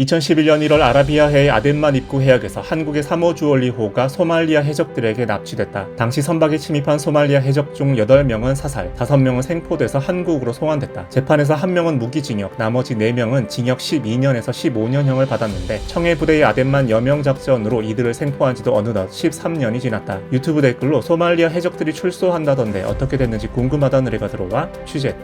2011년 1월 아라비아해의 아덴만 입구 해역에서 한국의 3호 주얼리호가 소말리아 해적들에게 납치됐다. 당시 선박에 침입한 소말리아 해적 중 8명은 사살, 5명은 생포돼서 한국으로 송환됐다. 재판에서 1명은 무기징역, 나머지 4명은 징역 12년에서 15년형을 받았는데 청해부대의 아덴만 여명 작전으로 이들을 생포한 지도 어느덧 13년이 지났다. 유튜브 댓글로 소말리아 해적들이 출소한다던데 어떻게 됐는지 궁금하다는 의뢰가 들어와 취재했다.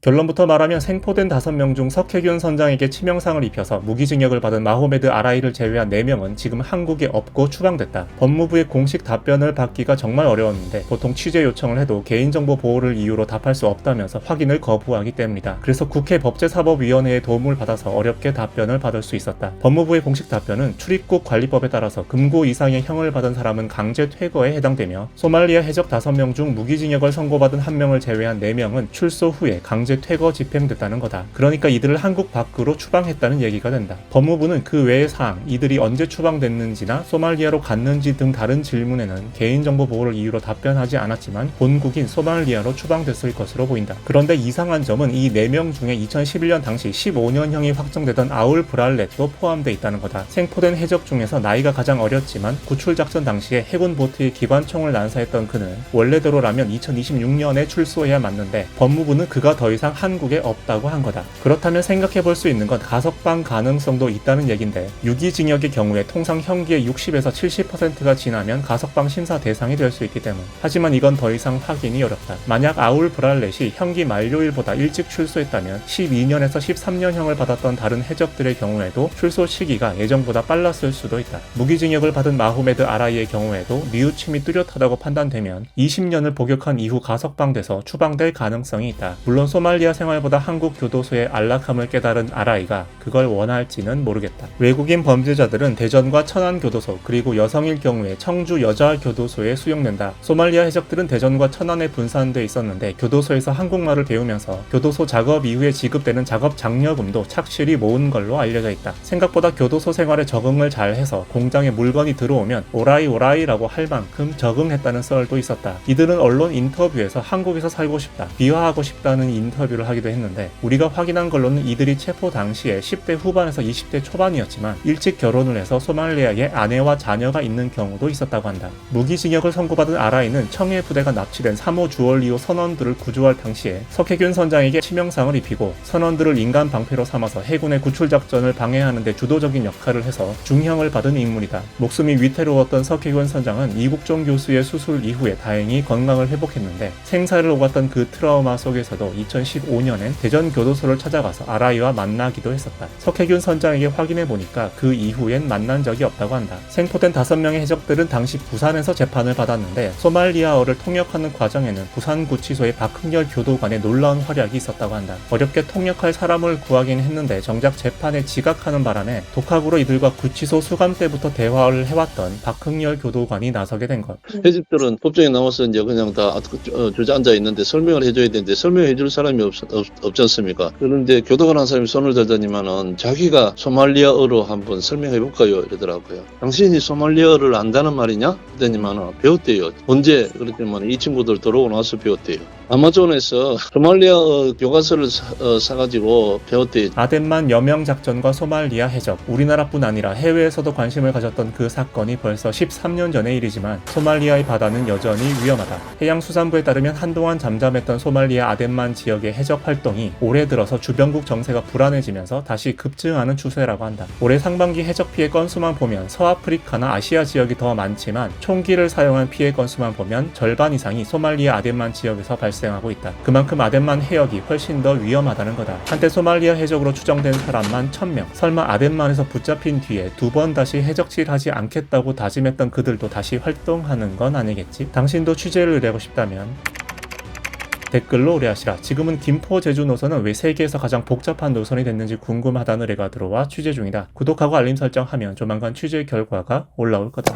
결론부터 말하면 생포된 5명 중 석혜균 선장에게 치명상을 입혀서 무기징역을 받은 마호메드 아라이를 제외한 4명은 지금 한국에 없고 추방됐다. 법무부의 공식 답변을 받기가 정말 어려웠는데 보통 취재 요청을 해도 개인정보 보호를 이유로 답할 수 없다면서 확인을 거부하기 때문이다. 그래서 국회 법제사법위원회의 도움을 받아서 어렵게 답변을 받을 수 있었다. 법무부의 공식 답변은 출입국 관리법에 따라서 금고 이상의 형을 받은 사람은 강제 퇴거에 해당되며 소말리아 해적 5명 중 무기징역을 선고받은 1명을 제외한 4명은 출소 후에 강제 퇴거 집행됐다는 거다. 그러니까 이들을 한국 밖으로 추방했다는 얘기가 된다. 법무부는 그 외의 사항, 이들이 언제 추방됐는지나 소말리아로 갔는지 등 다른 질문에는 개인정보 보호를 이유로 답변하지 않았지만 본국인 소말리아로 추방됐을 것으로 보인다. 그런데 이상한 점은 이 4명 중에 2011년 당시 15년형이 확정되던 아울 브랄렛도 포함돼 있다는 거다. 생포된 해적 중에서 나이가 가장 어렸지만 구출작전 당시에 해군 보트의 기관총을 난사했던 그는 원래대로라면 2026년에 출소해야 맞는데 법무부는 그가 더 이상 한국에 없다고 한 거다. 그렇다면 생각해 볼 수 있는 건 가석방 가능성도 있다는 얘긴데 유기징역의 경우에 통상 형기의 60에서 70%가 지나면 가석방 심사 대상이 될 수 있기 때문. 하지만 이건 더 이상 확인이 어렵다. 만약 아울 브랄렛이 형기 만료일보다 일찍 출소했다면 12년에서 13년형을 받았던 다른 해적들의 경우에도 출소 시기가 예정보다 빨랐을 수도 있다. 무기징역을 받은 마호메드 아라이의 경우에도 뉘우침이 뚜렷하다고 판단되면 20년을 복역한 이후 가석방돼서 추방될 가능성이 있다. 물론 소말리아 생활보다 한국 교도소의 안락함을 깨달은 아라이가 그걸 원할지는 모르겠다. 외국인 범죄자들은 대전과 천안 교도소 그리고 여성일 경우에 청주 여자 교도소에 수용된다. 소말리아 해적들은 대전과 천안에 분산돼 있었는데 교도소에서 한국말을 배우면서 교도소 작업 이후에 지급되는 작업 장려금도 착실히 모은 걸로 알려져 있다. 생각보다 교도소 생활에 적응을 잘해서 공장에 물건이 들어오면 오라이 오라이라고 할 만큼 적응했다는 썰도 있었다. 이들은 언론 인터뷰에서 한국에서 살고 싶다, 비화하고 싶다는 인터뷰를 하기도 했는데 우리가 확인한 걸로는 이들이 체포 당시에 10대 후반에서 20대 초반이었지만 일찍 결혼을 해서 소말리아에 아내와 자녀가 있는 경우도 있었다고 한다. 무기징역을 선고받은 아라이는 청해 부대가 납치된 3호 주얼리호 선원들을 구조할 당시에 석혜균 선장에게 치명상을 입히고 선원들을 인간 방패로 삼아서 해군의 구출작전을 방해하는 데 주도적인 역할을 해서 중형을 받은 인물이다. 목숨이 위태로웠던 석혜균 선장은 이국종 교수의 수술 이후에 다행히 건강을 회복했는데 생사를 오갔던 그 트라우마 속에서도 2015년엔 대전 교도소를 찾아가서 아라이와 만나기도 했었다. 석혜균 선장에게 확인해보니까 그 이후엔 만난 적이 없다고 한다. 생포된 5명의 해적들은 당시 부산에서 재판을 받았는데 소말리아어를 통역하는 과정에는 부산구치소의 박흥렬 교도관의 놀라운 활약이 있었다고 한다. 어렵게 통역할 사람을 구하긴 했는데 정작 재판에 지각하는 바람에 독학으로 이들과 구치소 수감 때부터 대화를 해왔던 박흥렬 교도관이 나서게 된 것. 해적들은 법정에 나와서 이제 그냥 다 주저앉아 있는데 설명을 해줘야 되는데 설명해 줄 사람이 없지 않습니까? 그런데 교도관 한 사람이 손을 들더니만은 자기가 소말리아어로 한번 설명해 볼까요? 이러더라고요. 당신이 소말리아어를 안다는 말이냐? 그러더니만은 배웠대요. 언제? 그랬더니만 이 친구들 들어오고 나서 배웠대요. 아마존에서 소말리아어 교과서를 사가지고 배웠대요. 아덴만 여명 작전과 소말리아 해적, 우리나라뿐 아니라 해외에서도 관심을 가졌던 그 사건이 벌써 13년 전의 일이지만 소말리아의 바다는 여전히 위험하다. 해양수산부에 따르면 한동안 잠잠했던 소말리아 아덴만 지역의 해적 활동이 올해 들어서 주변국 정세가 불안해지면서 다시 급증하는 추세라고 한다. 올해 상반기 해적 피해 건수만 보면 서아프리카나 아시아 지역이 더 많지만 총기를 사용한 피해 건수만 보면 절반 이상이 소말리아 아덴만 지역에서 발생하고 있다. 그만큼 아덴만 해역이 훨씬 더 위험하다는 거다. 한때 소말리아 해적으로 추정된 사람만 1000명. 설마 아덴만에서 붙잡힌 뒤에 2번 다시 해적질하지 않겠다고 다짐했던 그들도 다시 활동하는 건 아니겠지? 당신도 취재를 의뢰하고 싶다면 댓글로 의뢰하시라. 지금은 김포 제주 노선은 왜 세계에서 가장 복잡한 노선이 됐는지 궁금하다는 의뢰가 들어와 취재 중이다. 구독하고 알림 설정하면 조만간 취재 결과가 올라올 거다.